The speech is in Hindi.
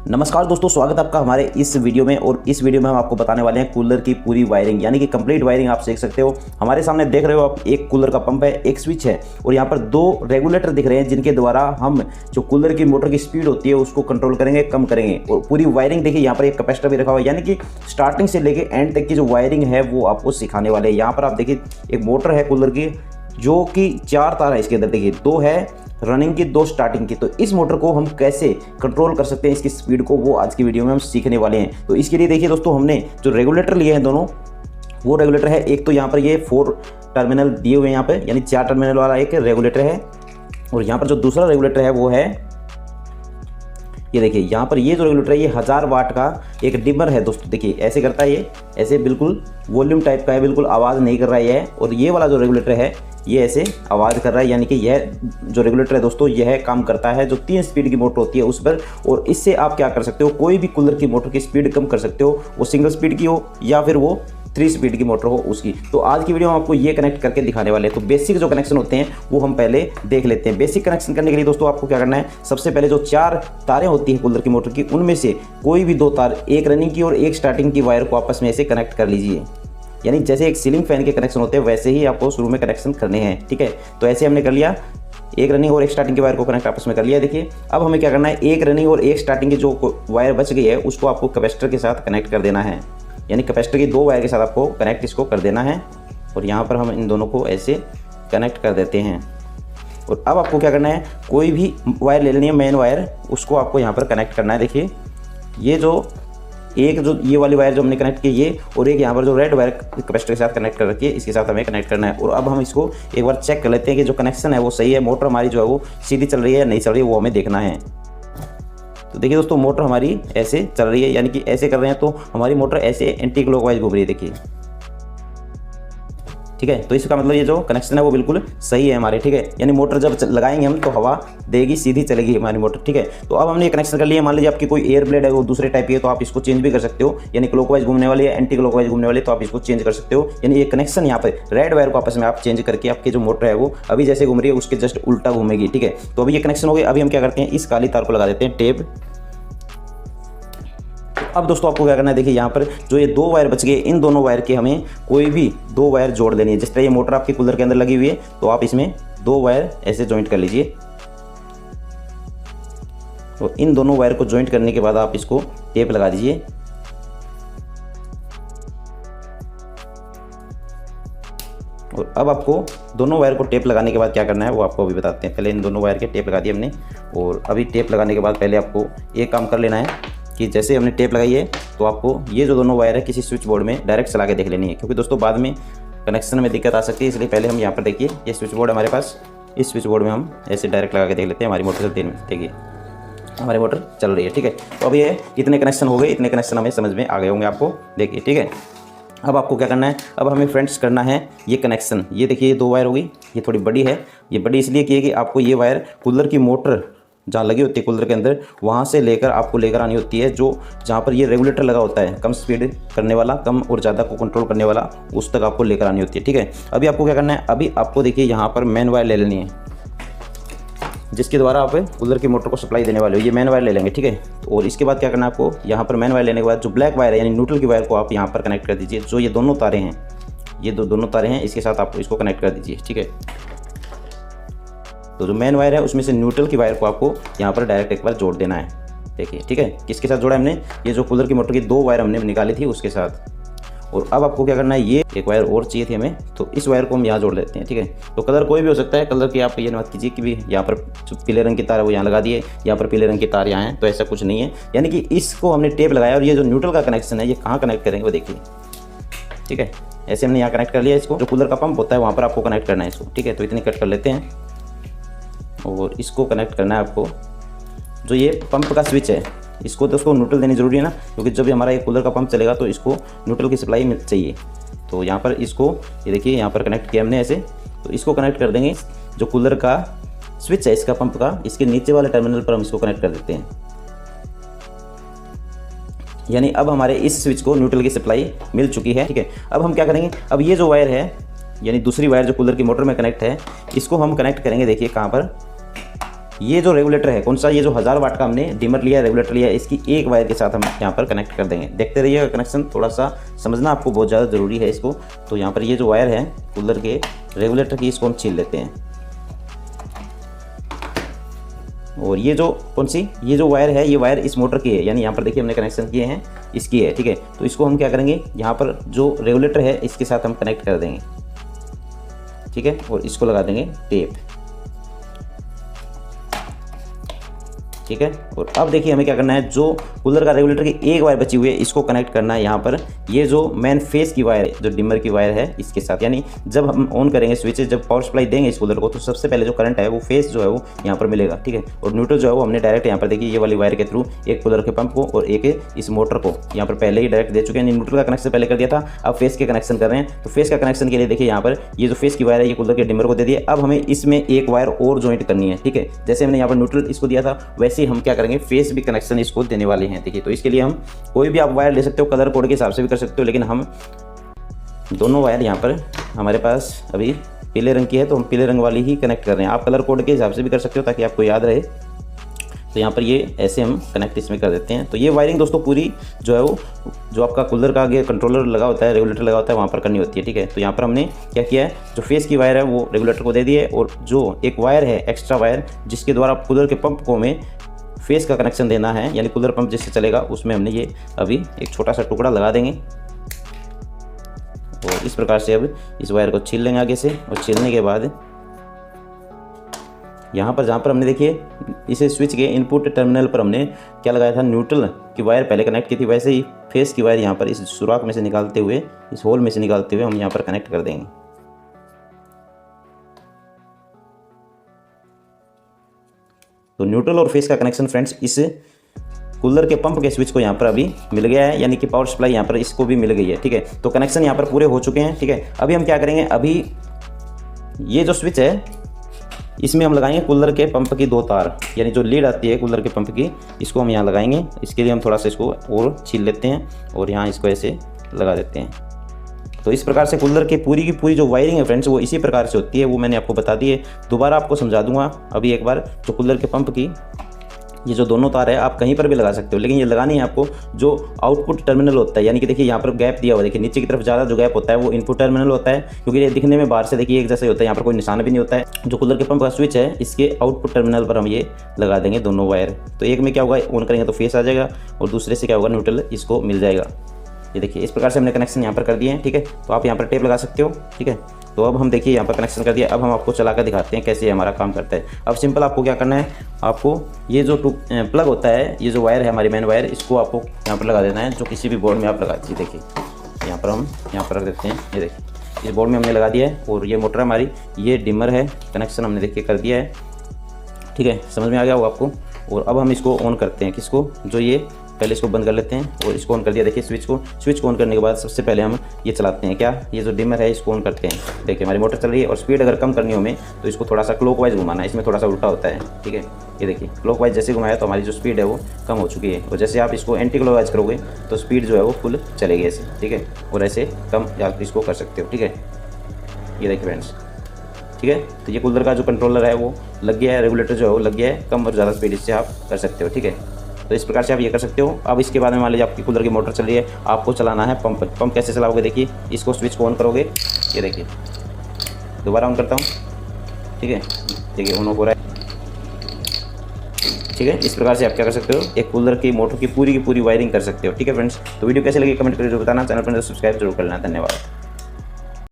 नमस्कार दोस्तों, स्वागत है आपका हमारे इस वीडियो में। और इस वीडियो में हम आपको बताने वाले हैं कूलर की पूरी वायरिंग, यानी कि कंप्लीट वायरिंग आप देख सकते हो। हमारे सामने देख रहे हो आप, एक कूलर का पंप है, एक स्विच है और यहाँ पर दो रेगुलेटर दिख रहे हैं, जिनके द्वारा हम जो कूलर की मोटर की स्पीड होती है उसको कंट्रोल करेंगे, कम करेंगे। और पूरी वायरिंग देखिए, यहाँ पर एक कैपेसिटर भी रखा हुआ है, यानी कि स्टार्टिंग से लेके एंड तक की जो वायरिंग है वो आपको सिखाने वाले हैं। यहाँ पर आप देखिए, एक मोटर है कूलर की, जो कि 4 तार है इसके अंदर। देखिए, 2 है रनिंग की, 2 स्टार्टिंग की। तो इस मोटर को हम कैसे कंट्रोल कर सकते हैं, इसकी स्पीड को, वो आज की वीडियो में हम सीखने वाले हैं। तो इसके लिए देखिए दोस्तों, हमने जो रेगुलेटर लिए हैं दोनों, वो रेगुलेटर है एक तो यहाँ पर ये 4 टर्मिनल दिए हुए हैं यहाँ पे, यानी 4 टर्मिनल वाला एक रेगुलेटर है। और यहाँ पर जो दूसरा रेगुलेटर है वो है ये देखिए, यहाँ पर ये जो रेगुलेटर है ये 1000 वाट का एक डिमर है दोस्तों। देखिए ऐसे करता है ये, ऐसे बिल्कुल वॉल्यूम टाइप का है, बिल्कुल आवाज़ नहीं कर रहा है ये। और ये वाला जो रेगुलेटर है ये ऐसे आवाज़ कर रहा है, यानी कि यह जो रेगुलेटर है दोस्तों, यह काम करता है जो 3 स्पीड की मोटर होती है उस पर। और इससे आप क्या कर सकते हो, कोई भी कूलर की मोटर की स्पीड कम कर सकते हो, वो सिंगल स्पीड की हो या फिर वो 3 स्पीड की मोटर हो उसकी। तो आज की वीडियो में आपको ये कनेक्ट करके दिखाने वाले हैं। तो बेसिक जो कनेक्शन होते हैं वो हम पहले देख लेते हैं। बेसिक कनेक्शन करने के लिए दोस्तों आपको क्या करना है, सबसे पहले जो 4 तारें होती हैं कूलर की मोटर की, उनमें से कोई भी 2 तार, एक रनिंग की और एक स्टार्टिंग की वायर को आपस में ऐसे कनेक्ट कर लीजिए। यानी जैसे एक सीलिंग फैन के कनेक्शन होते हैं वैसे ही आपको शुरू में कनेक्शन करने हैं, ठीक है। तो ऐसे हमने कर लिया, एक रनिंग और एक स्टार्टिंग की वायर को कनेक्ट आपस में कर लिया। देखिए अब हमें क्या करना है, एक रनिंग और एक स्टार्टिंग की जो वायर बच गई है उसको आपको कैपेसिटर के साथ कनेक्ट कर देना है। यानी कैपेसिटर की 2 वायर के साथ आपको कनेक्ट इसको कर देना है। और यहाँ पर हम इन दोनों को ऐसे कनेक्ट कर देते हैं। और अब आपको क्या करना है, कोई भी वायर ले लेनी है, मेन वायर, उसको आपको यहाँ पर कनेक्ट करना है। देखिए ये जो एक जो ये वाली वायर जो हमने कनेक्ट की ये, और एक यहाँ पर जो रेड वायर कैपेसिटर के साथ कनेक्ट कर रखी है, इसके साथ हमें कनेक्ट करना है। और अब हम इसको एक बार चेक कर लेते हैं कि जो कनेक्शन है वो सही है, मोटर हमारी जो है वो सीधी चल रही है या नहीं चल रही है, वो हमें देखना है। तो देखिए दोस्तों, मोटर हमारी ऐसे चल रही है, यानी कि ऐसे कर रहे हैं तो हमारी मोटर ऐसे एंटी क्लॉकवाइज घूम रही है। देखिए ठीक है, तो इसका मतलब ये जो कनेक्शन है वो बिल्कुल सही है हमारे, ठीक है। यानी मोटर जब लगाएंगे हम तो हवा देगी, सीधी चलेगी हमारी मोटर, ठीक है। तो अब हमने ये कनेक्शन कर लिया। मान लीजिए आपकी कोई एयर ब्लेड है वो दूसरे टाइप की है, तो आप इसको चेंज भी कर सकते हो, यानी क्लॉकवाइज घूमने वाली है, एंटी क्लॉकवाइज घूमने वाली, तो आप इसको चेंज कर सकते हो। यानी ये कनेक्शन यहाँ पे रेड वायर को आपस में आप चेंज करके आपकी जो मोटर है वो अभी जैसे घूम रही है उसके जस्ट उल्टा घूमेगी, ठीक है। तो अभी ये कनेक्शन हो गया। अभी हम क्या करते हैं, इस काली तार को लगा देते हैं टेप। अब दोस्तों आपको क्या करना है, देखिए यहाँ पर जो ये 2 वायर बच गए, इन दोनों वायर के हमें कोई भी 2 वायर जोड़ देनी है। जिस तरह ये मोटर आपके कूलर के अंदर लगी हुई है, तो आप इसमें 2 वायर ऐसे जॉइंट कर लीजिए। तो इन दोनों वायर को जॉइंट करने के बाद आप इसको टेप लगा दीजिए। और अब आपको दोनों वायर को टेप लगाने के बाद क्या करना है वो आपको अभी बताते हैं। पहले इन दोनों वायर के टेप लगा दिए हमने, और अभी टेप लगाने के बाद पहले आपको एक काम कर लेना है कि जैसे हमने टेप लगाई है तो आपको ये जो दोनों वायर है किसी स्विच बोर्ड में डायरेक्ट चला के देख लेनी है, क्योंकि दोस्तों बाद में कनेक्शन में दिक्कत आ सकती है। इसलिए पहले हम यहाँ पर देखिए, ये स्विच बोर्ड हमारे पास, इस स्विच बोर्ड में हम ऐसे डायरेक्ट लगा के देख लेते हैं हमारी मोटर चलती है। देखिए हमारी मोटर चल रही है, ठीक है। तो अब ये इतने कनेक्शन हो गए, इतने कनेक्शन हमें समझ में आ गए होंगे आपको, देखिए, ठीक है। अब आपको क्या करना है, अब हमें फ्रेंड्स करना है ये कनेक्शन। ये देखिए ये 2 वायर होगी, ये थोड़ी बड़ी है। ये बड़ी इसलिए की है कि आपको ये वायर कूलर की मोटर जहाँ लगी होती है कूलर के अंदर, वहाँ से लेकर आपको लेकर आनी होती है, जो जहाँ पर ये रेगुलेटर लगा होता है, कम स्पीड करने वाला, कम और ज़्यादा को कंट्रोल करने वाला, उस तक आपको लेकर आनी होती है, ठीक है। अभी आपको क्या करना है, अभी आपको देखिए यहाँ पर मेन वायर ले लेनी है, जिसके द्वारा आप कूलर की मोटर को सप्लाई देने वाले हो। ये मेन वायर ले लेंगे, ठीक है। और इसके बाद क्या करना है आपको, यहाँ पर मेन वायर लेने के बाद जो ब्लैक वायर है यानी न्यूट्रल की वायर को आप यहाँ पर कनेक्ट कर दीजिए। जो ये दोनों तारें हैं, ये दोनों तारें हैं, इसके साथ आप इसको कनेक्ट कर दीजिए, ठीक है। तो जो मेन वायर है उसमें से न्यूट्रल की वायर को आपको यहाँ पर डायरेक्ट एक बार जोड़ देना है। देखिए ठीक है, किसके साथ जोड़ा हमने, ये जो कूलर की मोटर की 2 वायर हमने निकाली थी उसके साथ। और अब आपको क्या करना है, ये एक वायर और चाहिए थी हमें, तो इस वायर को हम यहाँ जोड़ लेते हैं, ठीक है। तो कलर कोई भी हो सकता है, कलर की आप ये मत कीजिए कि भी यहाँ पर जो पीले रंग की तार है वो यहाँ लगा दिए, यहाँ पर पीले रंग की तार यहाँ है, तो ऐसा कुछ नहीं है। यानी कि इसको हमने टेप लगाया, और ये जो न्यूट्रल का कनेक्शन है ये कहाँ कनेक्ट करेंगे वो देखिए, ठीक है। ऐसे हमने यहाँ कनेक्ट कर लिया इसको, जो कूलर का पंप होता है वहाँ पर आपको कनेक्ट करना है इसको, ठीक है। तो इतनी कट कर लेते हैं, और इसको कनेक्ट करना है आपको। जो ये पंप का स्विच है इसको दोस्तों न्यूट्रल देनी जरूरी है ना, क्योंकि जब हमारा ये कूलर का पंप चलेगा तो इसको न्यूट्रल की सप्लाई मिल चाहिए। तो यहाँ पर इसको ये देखिए यहाँ पर कनेक्ट किया हमने ऐसे, तो इसको कनेक्ट कर देंगे। जो कूलर का स्विच है इसका पंप का, इसके नीचे वाले टर्मिनल पर हम इसको कनेक्ट कर देते हैं। यानी अब हमारे इस स्विच को न्यूट्रल की सप्लाई मिल चुकी है, ठीक है। अब हम क्या करेंगे, अब ये जो वायर है यानी दूसरी वायर जो कूलर की मोटर में कनेक्ट है, इसको हम कनेक्ट करेंगे। देखिए कहाँ पर, ये जो रेगुलेटर है कौन सा, ये जो 1000 वाट का हमने डिमर लिया है, रेगुलेटर लिया है, इसकी एक वायर के साथ हम यहाँ पर कनेक्ट कर देंगे। देखते रहिएगा कनेक्शन, थोड़ा सा समझना आपको बहुत ज़्यादा ज़रूरी है इसको। तो यहाँ पर ये जो वायर है कूलर के रेगुलेटर की, इसको हम छील लेते हैं। और ये जो कौन सी, ये जो वायर है, ये वायर इस मोटर की है, यानी यहाँ पर देखिए हमने कनेक्शन किए हैं, इसकी है, ठीक है। तो इसको हम क्या करेंगे, यहाँ पर जो रेगुलेटर है इसके साथ हम कनेक्ट कर देंगे, ठीक है। और इसको लगा देंगे टेप, ठीक है। और अब देखिए हमें क्या करना है, जो कूलर का रेगुलेटर की एक वायर बची हुई है इसको कनेक्ट करना है यहाँ पर, ये जो मेन फेस की वायर है, जो डिमर की वायर है इसके साथ। यानी जब हम ऑन करेंगे स्विच, जब पावर सप्लाई देंगे इस कूलर को, तो सबसे पहले जो करंट है वो फेस जो है वो यहाँ पर मिलेगा, ठीक है। और न्यूट्रल जो है वो हमने डायरेक्ट यहाँ पर देखिए ये वाली वायर के थ्रू एक कूलर के पंप को और एक इस मोटर को यहाँ पर पहले ही डायरेक्ट दे चुके हैं। न्यूट्रल का कनेक्शन पहले कर दिया था, अब फेस के कनेक्शन कर रहे हैं। तो फेस का कनेक्शन के लिए देखिए यहाँ पर ये जो फेस की वायर है ये कूलर के डिमर को दे दिए। अब हमें इसमें एक वायर और ज्वाइंट करनी है, ठीक है। जैसे हमने यहाँ पर न्यूट्रल इसको दिया था, वैसे ही हम क्या करेंगे, फेस भी कनेक्शन इसको देने वाले हैं, देखिए। तो इसके लिए हम कोई भी आप वायर ले सकते हो, कलर कोड के हिसाब से भी कर सकते हो, लेकिन हम दोनों वायर यहाँ पर हमारे पास अभी पीले रंग की है तो हम पीले रंग वाली ही कनेक्ट कर रहे हैं। आप कलर कोड के हिसाब से भी कर सकते हो ताकि आपको याद रहे। तो यहाँ पर ये ऐसे हम कनेक्ट इसमें कर देते हैं। तो ये वायरिंग दोस्तों पूरी जो है वो, जो आपका कूलर का आगे कंट्रोलर लगा होता है, रेगुलेटर लगा होता है, वहाँ पर करनी होती है, ठीक है। तो यहाँ पर हमने क्या किया है, जो फेस की वायर है वो रेगुलेटर को दे दी है, और जो एक वायर है एक्स्ट्रा वायर जिसके द्वारा कूलर के पंप को हमें फेस का कनेक्शन देना है, यानी कूलर पंप जिससे चलेगा, उसमें हमने ये अभी एक छोटा सा टुकड़ा लगा देंगे। और इस प्रकार से अब इस वायर को छील लेंगे आगे से। और छीलने के बाद यहाँ पर जहाँ पर हमने देखिए इसे स्विच के इनपुट टर्मिनल पर हमने क्या लगाया था, न्यूट्रल की वायर पहले कनेक्ट की थी, वैसे ही फेस की वायर यहाँ पर इस सुराख में से निकालते हुए, इस होल में से निकालते हुए हम यहाँ पर कनेक्ट कर देंगे। तो न्यूट्रल और फेस का कनेक्शन फ्रेंड्स इस कूलर के पंप के स्विच को यहाँ पर अभी मिल गया है, यानी कि पावर सप्लाई यहाँ पर इसको भी मिल गई है, ठीक है। तो कनेक्शन यहाँ पर पूरे हो चुके हैं, ठीक है। अभी हम क्या करेंगे, अभी ये जो स्विच है इसमें हम लगाएंगे कूलर के पंप की 2 तार, यानी जो लीड आती है कूलर के पंप की, इसको हम यहाँ लगाएंगे। इसके लिए हम थोड़ा सा इसको और छील लेते हैं और यहाँ इसको ऐसे लगा देते हैं। तो इस प्रकार से कूलर की पूरी जो वायरिंग है फ्रेंड्स वो इसी प्रकार से होती है, वो मैंने आपको बता दी है। दोबारा आपको समझा दूंगा अभी एक बार। जो कूलर के पंप की ये जो दोनों तार है आप कहीं पर भी लगा सकते हो, लेकिन ये लगानी है आपको जो आउटपुट टर्मिनल होता है, यानी कि देखिए यहाँ पर गैप दिया हुआ, देखिए नीचे की तरफ ज़्यादा जो गैप होता है वो इनपुट टर्मिनल होता है, क्योंकि ये दिखने में बाहर से देखिए एक जैसा ही होता है, यहाँ पर कोई निशान भी नहीं होता है। जो कूलर के पंप का स्विच है इसके आउटपुट टर्मिनल पर हम ये लगा देंगे दोनों वायर। तो एक में क्या होगा, ऑन करेंगे तो फेस आ जाएगा, और दूसरे से क्या होगा, न्यूट्रल इसको मिल जाएगा। ये देखिए इस प्रकार से हमने कनेक्शन यहाँ पर कर दिए हैं, ठीक है। तो आप यहाँ पर टेप लगा सकते हो, ठीक है। तो अब हम देखिए यहाँ पर कनेक्शन कर दिया। अब हम आपको चला कर दिखाते हैं कैसे हमारा काम करता है। अब सिंपल आपको क्या करना है, आपको ये जो प्लग होता है, ये जो वायर है हमारी मेन वायर, इसको आपको यहाँ पर लगा देना है, जो किसी भी बोर्ड में आप लगा दीजिए। देखिए यहाँ पर हम यहाँ पर रख देते हैं, ये देखिए इस बोर्ड में हमने लगा दिया है। और ये मोटर हमारी, ये डिमर है, कनेक्शन हमने देखिए कर दिया है, ठीक है। समझ में आ गया होगा आपको। और अब हम इसको ऑन करते हैं, किसको, जो ये पहले इसको बंद कर लेते हैं और इसको ऑन कर दिया। देखिए स्विच को ऑन करने के बाद सबसे पहले हम ये चलाते हैं, क्या, ये जो डिमर है इसको ऑन करते हैं। देखिए हमारी मोटर चल रही है, और स्पीड अगर कम करनी हो हमें तो इसको थोड़ा सा क्लॉकवाइज घुमाना है, इसमें थोड़ा सा उल्टा होता है, ठीक है। ये देखिए क्लॉकवाइज जैसे घुमाया तो हमारी जो स्पीड है वो कम हो चुकी है, और जैसे आप इसको एंटी क्लॉकवाइज करोगे तो स्पीड जो है वो फुल चलेगी ऐसे, ठीक है। और ऐसे कम आप इसको कर सकते हो, ठीक है। ये देखिए फ्रेंड्स, ठीक है। तो ये कूलर का जो कंट्रोलर है वो लग गया है, रेगुलेटर जो है वो लग गया है, कम और ज़्यादा स्पीड इससे आप कर सकते हो, ठीक है। तो इस प्रकार से आप ये कर सकते हो। अब इसके बाद में मान लीजिए आपकी कूलर की मोटर चल रही है, आपको चलाना है पंप कैसे चलाओगे, देखिए इसको स्विच को ऑन करोगे, ये देखिए दोबारा ऑन करता हूँ, ठीक है। देखिए ऑन हो रहा है, ठीक है। इस प्रकार से आप क्या कर सकते हो, एक कूलर की मोटर की पूरी वायरिंग कर सकते हो, ठीक है फ्रेंड्स। तो वीडियो कैसे लगी कमेंट करके बताना, चैनल पर सब्सक्राइब जरूर कर लेना। धन्यवाद।